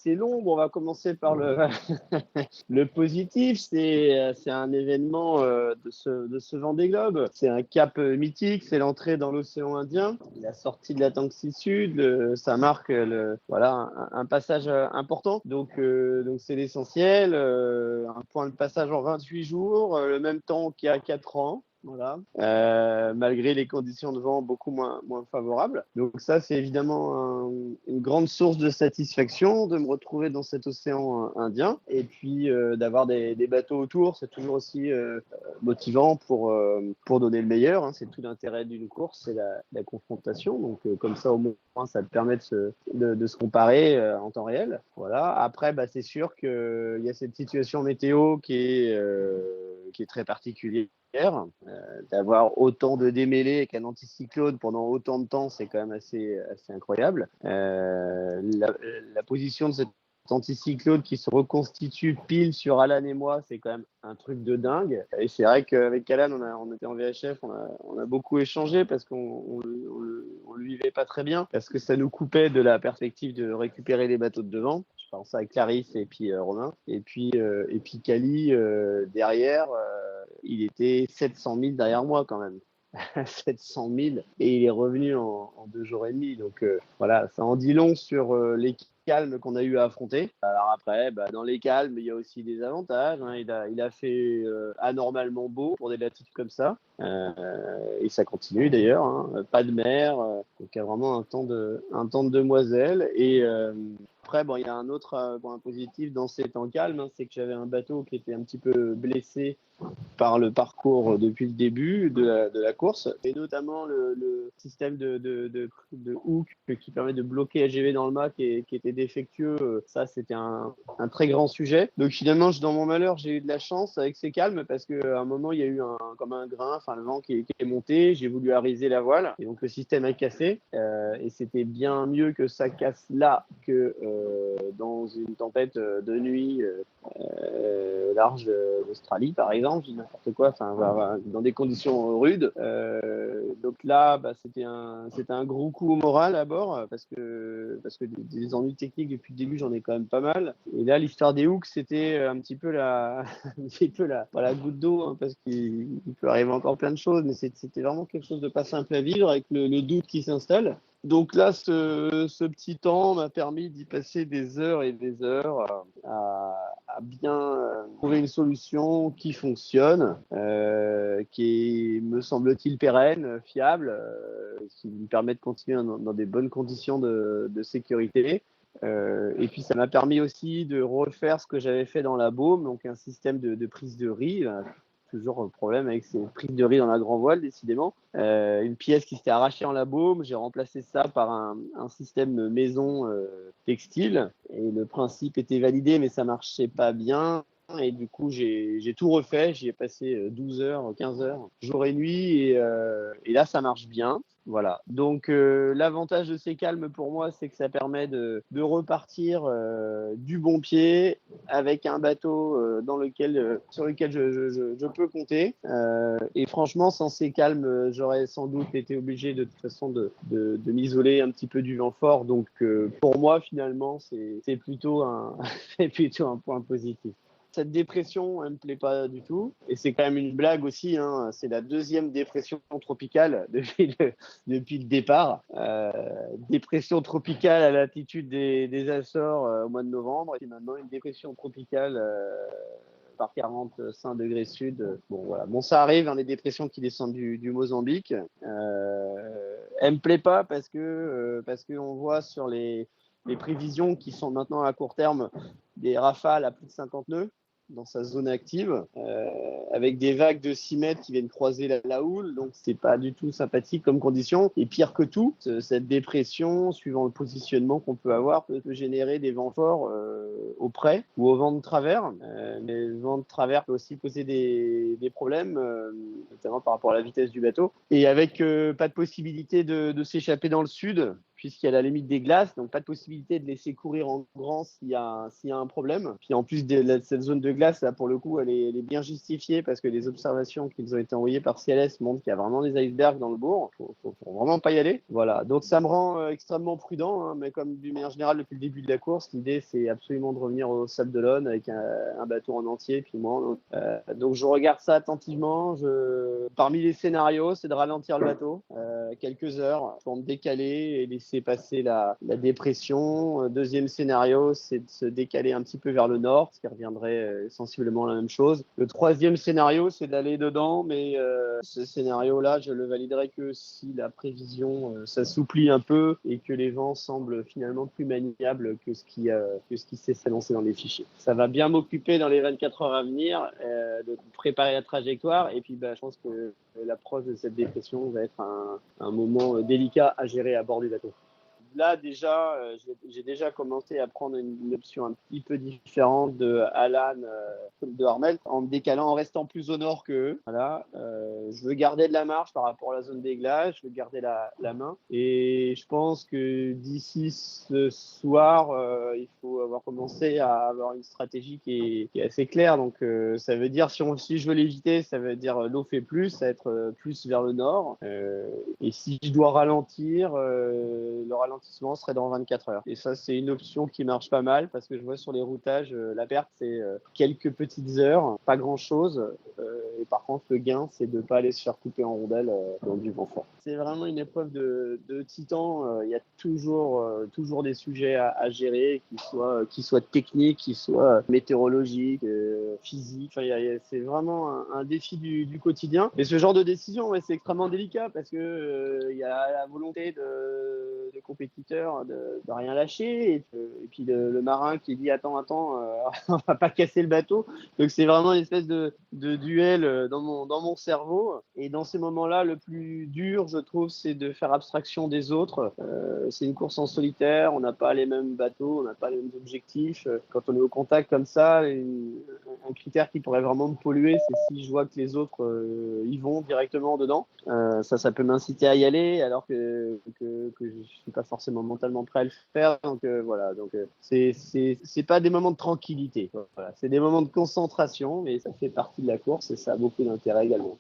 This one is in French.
C'est long. Bon, on va commencer par le positif. C'est un événement de ce Vendée Globe. C'est un cap mythique. C'est l'entrée dans l'océan Indien. La sortie de l'Atlantique Sud. Ça marque voilà, un passage important. Donc c'est l'essentiel. Un point de passage en 28 jours, le même temps qu'il y a 4 ans. Voilà. Malgré les conditions de vent beaucoup moins favorables. Donc ça, c'est évidemment une grande source de satisfaction de me retrouver dans cet océan Indien. Et puis d'avoir des bateaux autour, c'est toujours aussi motivant pour donner le meilleur. Hein. C'est tout l'intérêt d'une course, c'est la confrontation. Donc comme ça, au moins, ça te permet de se comparer en temps réel. Voilà. Après, c'est sûr qu'il y a cette situation météo qui est très particulière. D'avoir autant de démêlés avec un anticyclone pendant autant de temps, c'est quand même assez incroyable. La position de cet anticyclone qui se reconstitue pile sur Alan et moi, c'est quand même un truc de dingue. Et c'est vrai qu'avec Alan, on était en VHF, on a beaucoup échangé parce qu'on le vivait pas très bien, parce que ça nous coupait de la perspective de récupérer les bateaux de devant. Je pense à Clarisse et puis Romain. Et puis Cali, derrière, il était 700 000 derrière moi quand même. 700 000 et il est revenu en 2 jours et demi. Donc voilà, ça en dit long sur les calmes qu'on a eu à affronter. Alors après, dans les calmes, il y a aussi des avantages. Hein. Il a fait anormalement beau pour des latitudes comme ça. Et ça continue d'ailleurs. Hein. Pas de mer. Donc il y a vraiment un temps de demoiselle. Et après, il y a un autre point positif dans ces temps calmes, hein, c'est que j'avais un bateau qui était un petit peu blessé par le parcours depuis le début de la course, et notamment le système de hook qui permet de bloquer AGV dans le mât qui était défectueux. Ça, c'était un très grand sujet. Donc finalement, dans mon malheur, j'ai eu de la chance avec ces calmes parce qu'à un moment, il y a eu comme un grain, enfin le vent qui est monté, j'ai voulu arriser la voile et donc le système a cassé et c'était bien mieux que ça casse là que dans une tempête de nuit large d'Australie par exemple, je dis n'importe quoi, dans des conditions rudes. Donc là, c'était un gros coup au moral à bord parce que des ennuis techniques depuis le début, j'en ai quand même pas mal. Et là, l'histoire des hooks, c'était un petit peu la goutte d'eau, hein, parce qu'il peut arriver encore plein de choses, mais c'était vraiment quelque chose de pas simple à vivre avec le doute qui s'installe. Donc là, ce petit temps m'a permis d'y passer des heures et des heures à bien trouver une solution qui fonctionne, qui est, me semble-t-il, pérenne, fiable, qui me permet de continuer dans des bonnes conditions de sécurité. Et puis ça m'a permis aussi de refaire ce que j'avais fait dans la Baume, donc un système de prise de riz. Toujours un problème avec ces prises de riz dans la grand voile, décidément. Une pièce qui s'était arrachée en la Baume, j'ai remplacé ça par un système maison textile. Et le principe était validé, mais ça marchait pas bien. Et du coup, j'ai tout refait. J'y ai passé 12 heures, 15 heures, jour et nuit. Et là, ça marche bien. Voilà. Donc, l'avantage de ces calmes pour moi, c'est que ça permet de repartir du bon pied avec un bateau sur lequel je peux compter. Et franchement, sans ces calmes, j'aurais sans doute été obligé de toute façon de m'isoler un petit peu du vent fort. Donc, pour moi, finalement, c'est plutôt c'est plutôt un point positif. Cette dépression, elle me plaît pas du tout. Et c'est quand même une blague aussi. Hein. C'est la 2e dépression tropicale depuis le départ. Dépression tropicale à l'altitude des Açores au mois de novembre. Et maintenant, une dépression tropicale par 45 degrés sud. Bon, voilà. Bon, ça arrive, hein, les dépressions qui descendent du Mozambique. Elle me plaît pas parce que on voit sur les prévisions qui sont maintenant à court terme des rafales à plus de 50 nœuds dans sa zone active, avec des vagues de 6 mètres qui viennent croiser la houle, donc c'est pas du tout sympathique comme condition. Et pire que tout, cette dépression, suivant le positionnement qu'on peut avoir, peut générer des vents forts au près ou au vent de travers. Mais le vent de travers peut aussi poser des problèmes, notamment par rapport à la vitesse du bateau. Et avec pas de possibilité de s'échapper dans le sud, puisqu'il y a la limite des glaces, donc pas de possibilité de laisser courir en grand s'il y a un problème. Puis en plus, cette zone de glace, là, pour le coup, elle est bien justifiée parce que les observations qui nous ont été envoyées par CLS montrent qu'il y a vraiment des icebergs dans le bourg. Faut vraiment pas y aller. Voilà. Donc ça me rend extrêmement prudent, hein, mais comme d'une manière générale, depuis le début de la course, l'idée, c'est absolument de revenir au Sable d'Olonne avec un bateau en entier, puis moi. Donc je regarde ça attentivement. Parmi les scénarios, c'est de ralentir le bateau quelques heures pour me décaler et laisser passer la dépression. Deuxième scénario, c'est de se décaler un petit peu vers le nord, ce qui reviendrait sensiblement la même chose. Le troisième scénario, c'est d'aller dedans, mais ce scénario-là, je le validerai que si la prévision s'assouplit un peu et que les vents semblent finalement plus maniables que ce qui s'est annoncé dans les fichiers. Ça va bien m'occuper dans les 24 heures à venir de préparer la trajectoire, et puis je pense que l'approche de cette dépression va être un moment délicat à gérer à bord du bateau. Là, déjà, j'ai déjà commencé à prendre une option un petit peu différente de Alan, de Armel, en me décalant, en restant plus au nord qu'eux. Voilà. Je veux garder de la marge par rapport à la zone des glaces, je veux garder la main. Et je pense que d'ici ce soir, il faut avoir commencé à avoir une stratégie qui est assez claire. Donc, ça veut dire, si je veux l'éviter, ça veut dire l'eau fait plus, ça va être plus vers le nord. Et si je dois ralentir, le ralentissement serait dans 24 heures. Et ça, c'est une option qui marche pas mal parce que je vois sur les routages, la perte, c'est quelques petites heures, pas grand-chose. Et par contre, le gain, c'est de ne pas aller se faire couper en rondelles dans du vent fort. C'est vraiment une épreuve de titan. Il y a toujours des sujets à gérer, qui soient techniques, qui soient météorologiques, physiques. Enfin, c'est vraiment un défi du quotidien. Et ce genre de décision, c'est extrêmement délicat parce que il y a la volonté de compétiteurs de rien lâcher, et puis le marin qui dit attends, on va pas casser le bateau. Donc c'est vraiment une espèce de duel dans mon cerveau. Et dans ces moments-là, le plus dur, je trouve, c'est de faire abstraction des autres. C'est une course en solitaire, on n'a pas les mêmes bateaux, on n'a pas les mêmes objectifs. Quand on est au contact comme ça, un critère qui pourrait vraiment me polluer, c'est si je vois que les autres y vont directement dedans. Ça peut m'inciter à y aller, alors que je suis pas forcément mentalement prêt à le faire. Donc voilà. Donc c'est pas des moments de tranquillité. Voilà. C'est des moments de concentration, mais ça fait partie de la course et ça a beaucoup d'intérêt également.